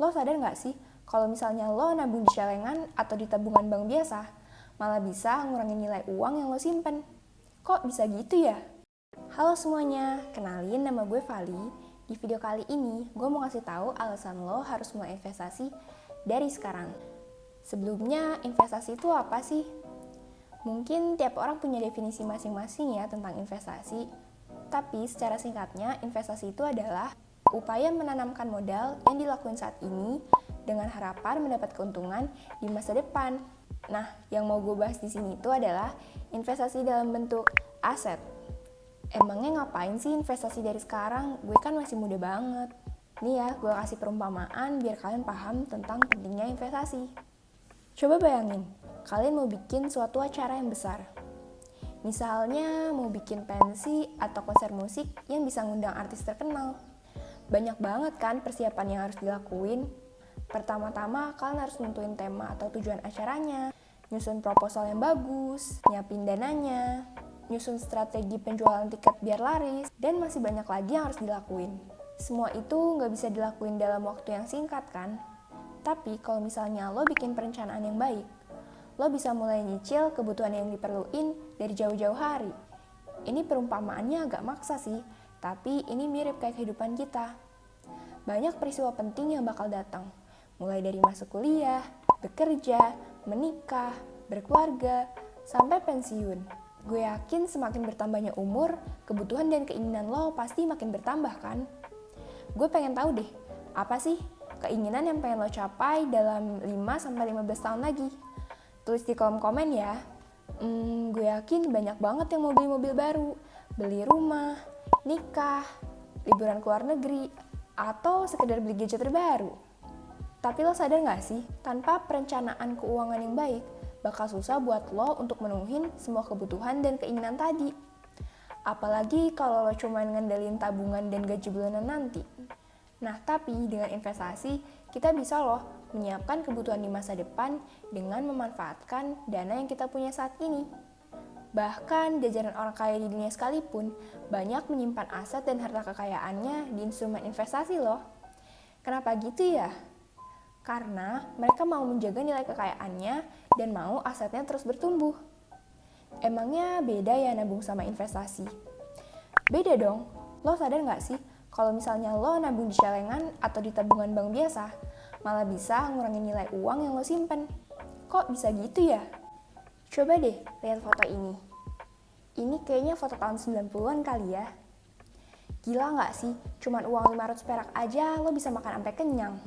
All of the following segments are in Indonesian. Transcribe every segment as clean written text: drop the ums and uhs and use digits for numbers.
Lo sadar nggak sih, kalau misalnya lo nabung di celengan atau di tabungan bank biasa, malah bisa ngurangin nilai uang yang lo simpen. Kok bisa gitu ya? Halo semuanya, kenalin nama gue Vali. Di video kali ini, gue mau ngasih tahu alasan lo harus mulai investasi dari sekarang. Sebelumnya, investasi itu apa sih? Mungkin tiap orang punya definisi masing-masing ya tentang investasi. Tapi secara singkatnya, investasi itu adalah upaya menanamkan modal yang dilakukan saat ini dengan harapan mendapat keuntungan di masa depan. Nah, yang mau gue bahas di sini itu adalah investasi dalam bentuk aset. Emangnya ngapain sih investasi dari sekarang? Gue kan masih muda banget. Nih ya, gue kasih perumpamaan biar kalian paham tentang pentingnya investasi. Coba bayangin, kalian mau bikin suatu acara yang besar. Misalnya mau bikin pensi atau konser musik yang bisa ngundang artis terkenal. Banyak banget kan persiapan yang harus dilakuin. Pertama-tama kalian harus nentuin tema atau tujuan acaranya, nyusun proposal yang bagus, nyiapin dananya, nyusun strategi penjualan tiket biar laris, dan masih banyak lagi yang harus dilakuin. Semua itu nggak bisa dilakuin dalam waktu yang singkat kan? Tapi kalau misalnya lo bikin perencanaan yang baik, lo bisa mulai nyicil kebutuhan yang diperluin dari jauh-jauh hari. Ini perumpamaannya agak maksa sih, tapi ini mirip kayak kehidupan kita. Banyak peristiwa penting yang bakal datang, mulai dari masuk kuliah, bekerja, menikah, berkeluarga, sampai pensiun. Gue yakin semakin bertambahnya umur, kebutuhan dan keinginan lo pasti makin bertambah kan? Gue pengen tahu deh, apa sih keinginan yang pengen lo capai dalam 5-15 tahun lagi? Tulis di kolom komen ya. Gue yakin banyak banget yang mau beli mobil baru, beli rumah, nikah, liburan ke luar negeri, atau sekedar beli gadget terbaru. Tapi lo sadar gak sih, tanpa perencanaan keuangan yang baik, bakal susah buat lo untuk menuhin semua kebutuhan dan keinginan tadi. Apalagi kalau lo cuma ngandelin tabungan dan gaji bulanan nanti. Nah, tapi dengan investasi, kita bisa loh menyiapkan kebutuhan di masa depan dengan memanfaatkan dana yang kita punya saat ini. Bahkan jajaran orang kaya di dunia sekalipun banyak menyimpan aset dan harta kekayaannya di instrumen investasi loh. Kenapa gitu ya? Karena mereka mau menjaga nilai kekayaannya dan mau asetnya terus bertumbuh. Emangnya beda ya nabung sama investasi? Beda dong. Lo sadar nggak sih kalau misalnya lo nabung di celengan atau di tabungan bank biasa, malah bisa ngurangin nilai uang yang lo simpen. Kok bisa gitu ya? Coba deh lihat foto ini. Ini kayaknya foto tahun 90-an kali ya. Gila nggak sih? Cuman uang 500 perak aja lo bisa makan sampai kenyang.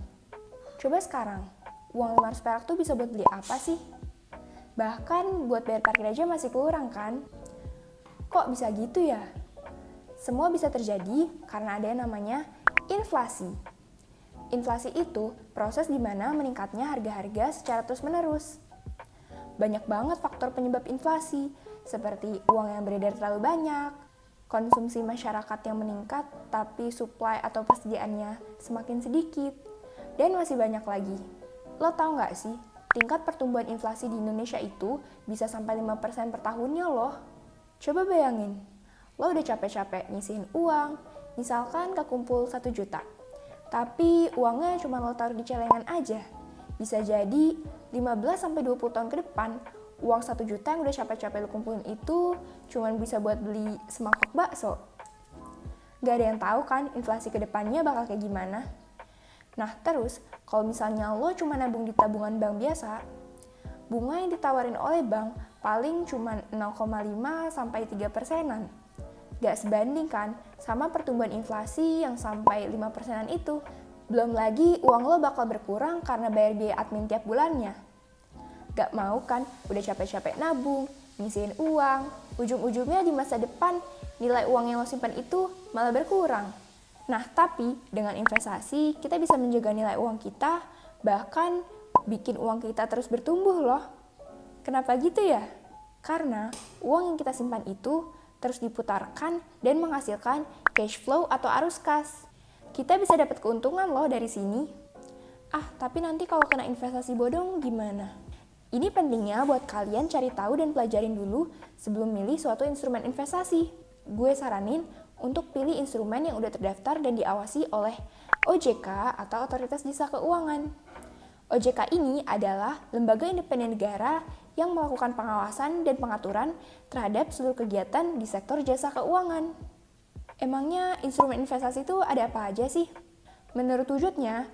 Coba sekarang, uang 500 perak tuh bisa buat beli apa sih? Bahkan buat bayar parkir aja masih kurang kan? Kok bisa gitu ya? Semua bisa terjadi karena ada yang namanya inflasi. Inflasi itu proses di mana meningkatnya harga-harga secara terus-menerus. Banyak banget faktor penyebab inflasi, seperti uang yang beredar terlalu banyak, konsumsi masyarakat yang meningkat tapi supply atau persediaannya semakin sedikit, dan masih banyak lagi. Lo tau gak sih, tingkat pertumbuhan inflasi di Indonesia itu bisa sampai 5% per tahunnya loh. Coba bayangin, lo udah capek-capek nyisihin uang, misalkan kekumpul 1 juta, tapi uangnya cuma lo taruh di celengan aja. Bisa jadi 15-20 tahun ke depan, uang 1 juta yang udah capek-capek lo kumpulin itu cuma bisa buat beli semangkok bakso. Gak ada yang tahu kan inflasi ke depannya bakal kayak gimana. Nah terus, kalau misalnya lo cuma nabung di tabungan bank biasa, bunga yang ditawarin oleh bank paling cuma 0,5-3%. Gak sebanding kan sama pertumbuhan inflasi yang sampai 5%-an itu. Belum lagi uang lo bakal berkurang karena bayar biaya admin tiap bulannya. Gak mau kan udah capek-capek nabung, nyisihin uang, ujung-ujungnya di masa depan nilai uang yang lo simpan itu malah berkurang. Nah tapi dengan investasi kita bisa menjaga nilai uang kita, bahkan bikin uang kita terus bertumbuh loh. Kenapa gitu ya? Karena uang yang kita simpan itu terus diputarkan dan menghasilkan cash flow atau arus kas. Kita bisa dapat keuntungan loh dari sini. Tapi nanti kalau kena investasi bodong gimana? Ini pentingnya buat kalian cari tahu dan pelajarin dulu sebelum milih suatu instrumen investasi. Gue saranin untuk pilih instrumen yang udah terdaftar dan diawasi oleh OJK atau Otoritas Jasa Keuangan. OJK ini adalah lembaga independen negara yang melakukan pengawasan dan pengaturan terhadap seluruh kegiatan di sektor jasa keuangan. Emangnya instrumen investasi itu ada apa aja sih? Menurut wujudnya,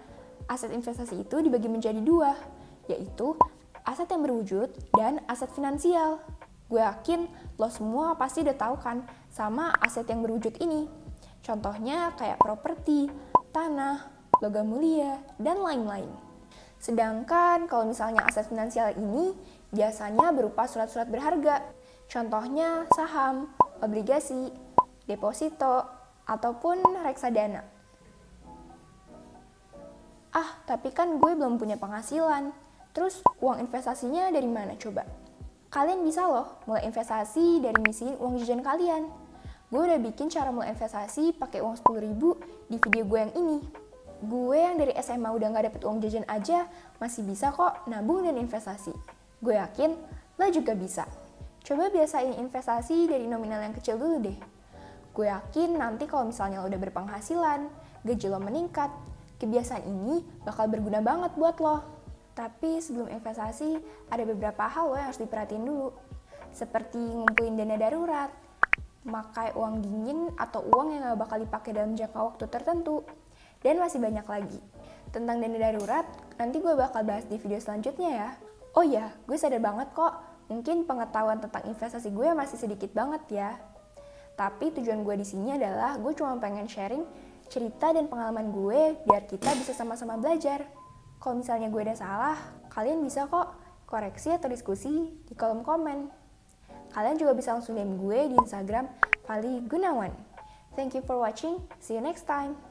aset investasi itu dibagi menjadi dua, yaitu aset yang berwujud dan aset finansial. Gue yakin lo semua pasti udah tahu kan sama aset yang berwujud ini. Contohnya kayak properti, tanah, logam mulia, dan lain-lain. Sedangkan kalau misalnya aset finansial ini biasanya berupa surat-surat berharga. Contohnya saham, obligasi, deposito, ataupun reksadana. Tapi kan gue belum punya penghasilan. Terus uang investasinya dari mana coba? Kalian bisa loh mulai investasi dari ngisiin uang jajan kalian. Gue udah bikin cara mulai investasi pakai uang 10.000 di video gue yang ini. Gue yang dari SMA udah gak dapet uang jajan aja masih bisa kok nabung dan investasi. Gue yakin lo juga bisa. Coba biasain investasi dari nominal yang kecil dulu deh. Gue yakin nanti kalau misalnya lo udah berpenghasilan, gaji lo meningkat, kebiasaan ini bakal berguna banget buat lo. Tapi sebelum investasi, ada beberapa hal lo yang harus diperhatiin dulu. Seperti ngumpulin dana darurat, memakai uang dingin atau uang yang gak bakal dipakai dalam jangka waktu tertentu, dan masih banyak lagi. Tentang dana darurat, nanti gue bakal bahas di video selanjutnya ya. Oh iya, gue sadar banget kok, mungkin pengetahuan tentang investasi gue masih sedikit banget ya. Tapi tujuan gue di sini adalah gue cuma pengen sharing cerita dan pengalaman gue biar kita bisa sama-sama belajar. Kalau misalnya gue ada salah, kalian bisa kok koreksi atau diskusi di kolom komen. Kalian juga bisa langsung DM gue di Instagram Fali Gunawan. Thank you for watching. See you next time.